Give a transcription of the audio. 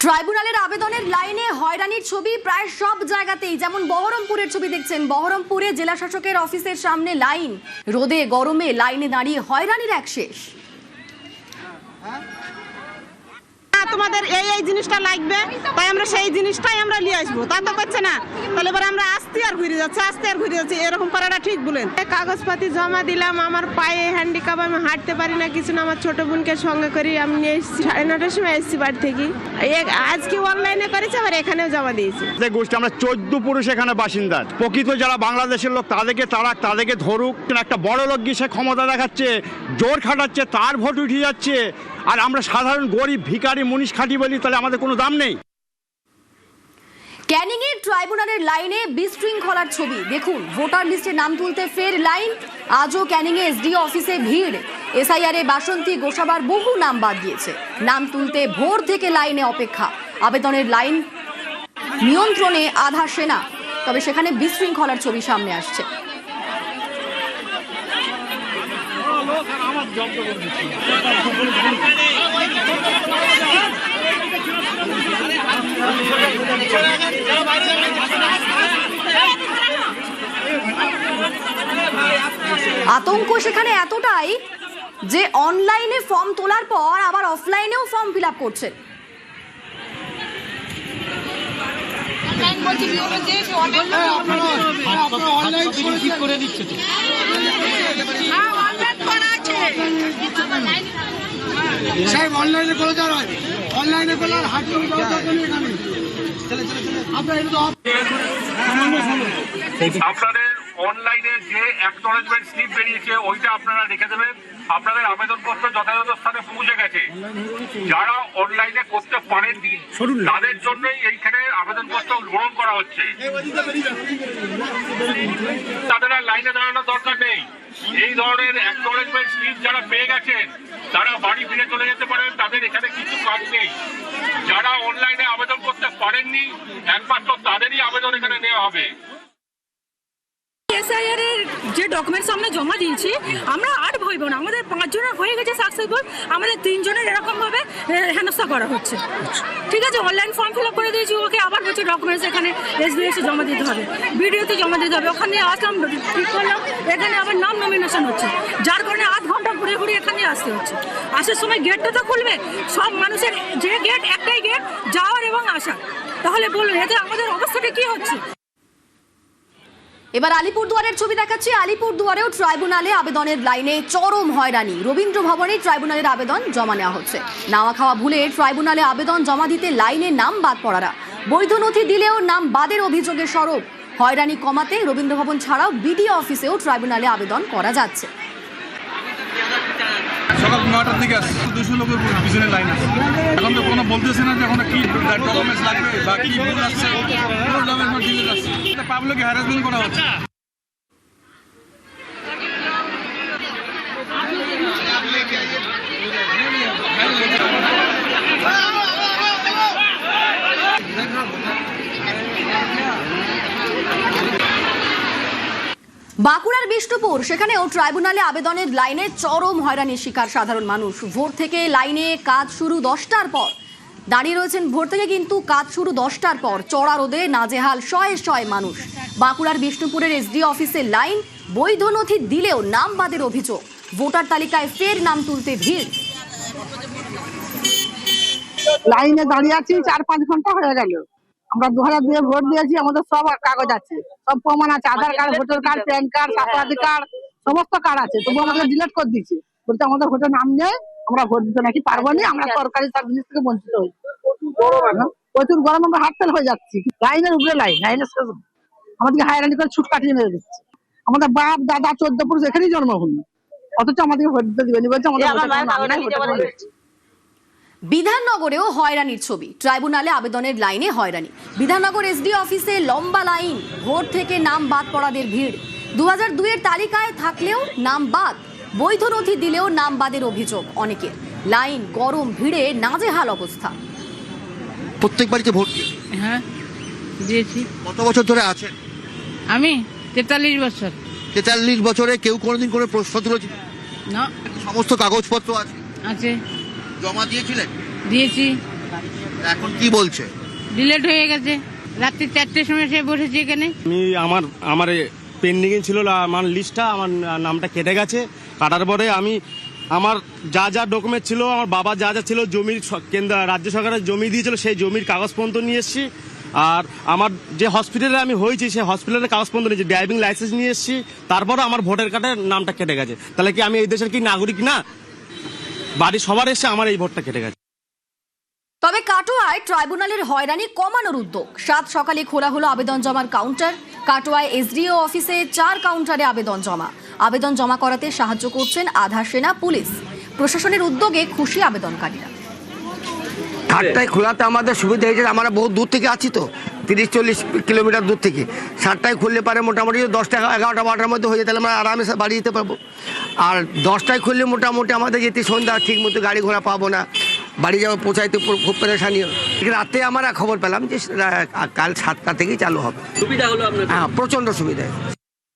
ট্রাইব্যুনালের আবেদনের লাইনে হয়রানির ছবি প্রায় সব জায়গাতেই, যেমন বহরমপুরের ছবি দেখছেন। বহরমপুরে জেলা শাসকের অফিসের সামনে লাইন, রোদে গরমে লাইনে দাঁড়িয়ে হয়রানির এক শেষ। তোমাদের এই জিনিসটা লাগবে, তাই আমরা সেই জিনিসটাই আমরা নিয়ে আসবো, তা তো করছে না। তাহলে এবার আমরা আসতে আর ঘুরে যাচ্ছি, এরকম করাটা ঠিক বলেন। কাগজপাতি জমা দিলাম, আমার পায়ে হ্যান্ডিক্যাপ, আমি হাঁটতে পারি না কিছু না। আমার ছোট বোনকে সঙ্গে করে আমি নিয়ে এসেছি, 9:30টার সময় এসেছি বাড়ি থেকে। আজকে অনলাইনে করেছি, আবার এখানেও জমা দিয়েছি। গোষ্ঠী আমরা 14 পুরুষ এখানে বাসিন্দা। প্রকৃত যারা বাংলাদেশের লোক তাদেরকে ধরুক। একটা বড় লোক গিয়ে সে ক্ষমতা দেখাচ্ছে, জোর খাটাচ্ছে, তার ভোট উঠে যাচ্ছে, আর আমরা সাধারণ গরিব ভিখারি মুনিশ খাটি বলি, তাহলে আমাদের কোনো দাম নেই। ক্যানিং এর ট্রাইব্যুনালের লাইনে বিশৃঙ্খলার ছবি দেখুন। ভোটার লিস্টে নাম তুলতে ফের লাইন। আজও ক্যানিং এ এসডি অফিসে ভিড়। এসআইআর এ বাসন্তী গোসাবার বহু নাম বাদ গিয়েছে। নাম তুলতে ভোর থেকে লাইনে অপেক্ষা। আবেদনের লাইন নিয়ন্ত্রণে আধা সেনা, তবে সেখানে বিশৃঙ্খলার ছবি সামনে আসছে। আতঙ্ক সেখানে এতটাই যে অনলাইনে ফর্ম তোলার পর আবার অফলাইনেও ফর্ম ফিল আপ করছে। আপনাদের অনলাইনে যে অ্যাকনলেজমেন্ট স্লিপ বেরিয়েছে ওইটা আপনারা রেখে দেবেন। আপনাদের আবেদনপত্র যথাযথ স্থানে পৌঁছে গেছে। যারা অনলাইনে করতে পারেননি তাদের জন্যই এইখানে আবেদনপত্র গ্রহণ করা হচ্ছে। তাদের আর লাইনে দাঁড়ানোর দরকার নেই। এই ধরনের অ্যাকনলেজমেন্ট স্লিপ যারা পেয়ে গেছেন তারা বাড়ি ফিরে চলে যেতে পারেন, তাদের এখানে কিছু কাজ নেই। যারা অনলাইনে আবেদন করতে পারেননি একমাত্র তাদেরই আবেদন এখানে নেওয়া হবে। এসআইআর এর যে ডকুমেন্টস আমরা জমা দিয়েছি, আমরা আর ভইব না। আমাদের 5 জনের হয়ে গেছে সাকসেসফুল, আমাদের 3 জনের এরকম ভাবে হেনস্থা করা হচ্ছে। ঠিক আছে, অনলাইন ফর্ম ফিল আপ করে দিয়েছি, ওকে আবার হচ্ছে ডকুমেন্টস এখানে এসবিএসে জমা দিতে হবে, ভিডিওতে জমা দিতে হবে। ওখানে আসলাম, ঠিক করলাম, এখানে আবার নাম নমিনেশন হচ্ছে, যার কারণে আধ ঘন্টা ঘুরে ঘুরে এখানে আসতে হচ্ছে। আসার সময় গেটটা তো খুলবে, সব মানুষের যে গেট, একটাই গেট যাওয়ার এবং আসার। তাহলে বলুন এতে আমাদের অবস্থাটা কি হচ্ছে? এবার আলিপুরদুয়ারের ছবি দেখাচ্ছি। আলিপুরদুয়ারেও ট্রাইব্যুনালে আবেদনের লাইনে চরম হয়রানি। রবীন্দ্র ভবনে ট্রাইব্যুনালের আবেদন জমা নেওয়া হচ্ছে। নাওয়া খাওয়া ভুলে ট্রাইব্যুনালে আবেদন জমা দিতে লাইনে নাম বাদ পড়ারা, বৈধ নথি দিলেও নাম বাদের অভিযোগে সরব। হয়রানি কমাতে রবীন্দ্র ভবন ছাড়াও বিডিও অফিসেও ট্রাইব্যুনালে আবেদন করা যাচ্ছে। সকাল 9টার দিকে আসছে, 200 লোকের পিছনে লাইন আছে। এখন তো কোনো বলতেছে না যে এখন কি ডকুমেন্টস লাগবে বা কি ভুল আসছে, কোনো ডকুমেন্ট দিলে যাচ্ছে। এটা পাবলিক হ্যারাসমেন্ট করা হচ্ছে। বাঁকুড়ার বিষ্ণুপুর, সেখানেও ট্রাইব্যুনালে আবেদনের লাইনে চরম হয়রানির শিকার সাধারণ মানুষ। ভোর থেকে লাইনে, কাজ শুরু 10টার পর দাঁড়িয়ে রয়েছেন। ভোর থেকে কিন্তু কাজ শুরু 10টার পর চড়া রোদে নাজেহাল শয়ে শয়ে মানুষ। বাঁকুড়ার বিষ্ণুপুরের এসডি অফিসে লাইন, বৈধ নথি দিলেও নাম বাদের অভিযোগ। ভোটার তালিকায় ফের নাম তুলতে ভিড়। লাইনে দাঁড়িয়ে আছি 4-5 ঘন্টা হয়ে গেল। আমরা 2002 ভোট দিয়েছি, আমাদের সব কাগজ আছে, সব প্রমাণ আছে, Aadhaar card, voter card, PAN card, স্বাস্থ্য কার্ড, সমস্ত কার্ড আছে। তবু আমাদের ডিলিট করে দিচ্ছে, বলতে আমাদের ভোটের নাম নেই, আমরা ভোট দিতে নাকি পারবো না, আমরা সরকারি সব জিনিস থেকে বঞ্চিত হই। প্রচুর গরম, আমরা হাটফেল হয়ে যাচ্ছি। লাইনের উপরে লাইনের আমাদেরকে হায়রানি করে ছুট কাটিয়ে মেরে দিচ্ছে। আমাদের বাপ দাদা 14 পুরুষ এখানেই জন্মভূমি, অথচ আমাদেরকে ভোট দিতে দিবেনি, বলছে আমাদের বিধাননগরেও হয়রানির ছবি। ট্রাইব্যুনালে আবেদনের লাইনে হয়রানি। বিধাননগর এসডি অফিসে লম্বা লাইন, ভোট থেকে নাম বাদ পড়াদের ভিড়। 2002 এর তালিকায় থাকলেও নাম বাদ, বৈধ নথি দিলেও নাম বাদের অভিযোগ অনেকের। লাইন, গরম, ভিড়ে নাজেহাল অবস্থা। প্রত্যেক বাড়িতে ভোট? হ্যাঁ দিয়েছি। কত বছর ধরে আছেন? আমি 43 বছর। 43 বছরে কেউ কোনোদিন কোনো প্রশ্ন তুলেছে না। সমস্ত কাগজপত্র আছে? আছে। জমা দিয়েছিলেন? দিয়েছি। এখন কি বলছে? ডিলেট হয়ে গেছে, রাত্রি 4টের সময় সে বসেছি এখানে। আমি আমার পেন্ডিং ছিল আমার লিস্টটা, আমার নামটা কেটে গেছে। কাটার পরে আমি আমার যা যা ডকুমেন্ট ছিল, আমার বাবা যা যা ছিল, জমির কেন্দ্র রাজ্য সরকারের জমি দিয়েছিল সেই জমির কাগজপত্র নিয়ে এসেছি। আর আমার যে হসপিটালে আমি হয়েছি সেই হসপিটালের কাগজপত্র নিয়েছি, ড্রাইভিং লাইসেন্স নিয়ে এসেছি। তারপরে আমার ভোটার কার্ডের নামটা কেটে গেছে। তাহলে কি আমি এই দেশের কি নাগরিক না? বাড়ি সবার এসে আমার এই ভোটটা কেটে গেছে। তবে কাটোয়ায় ট্রাইব্যুনালের হয়রানি কমানোর উদ্যোগ। 7 সকালে খোলা হলো আবেদন জমার কাউন্টার। কাটোয়ায় এসডিও অফিসে 4 কাউন্টারে আবেদন জমা। আবেদন জমা করাতে সাহায্য করছেন আধা সেনা পুলিশ। প্রশাসনের উদ্যোগে খুশি আবেদনকারীরা। 7টায় খোলাতে আমাদের সুবিধা হয়েছে, আমরা বহু দূর থেকে আছি তো, 30-40 কিলোমিটার দূর থেকে। 7টায় খুললে পারে মোটামুটি 10টা 11টা 12টার মধ্যে হয়ে যায়, তাহলে আমরা আরামে বাড়ি যেতে পারবো। আর 10টায় খুললে মোটামুটি আমাদের যেতে সন্ধ্যা, ঠিক মতো গাড়ি ঘোড়া পাবো না, বাড়ি যাবো পৌঁছাইতে খুব পেরেশানি। রাতে আমরা খবর পেলাম যে কাল 7টা থেকেই চালু হবে। সুবিধা হলো আপনার? হ্যাঁ, প্রচণ্ড সুবিধা।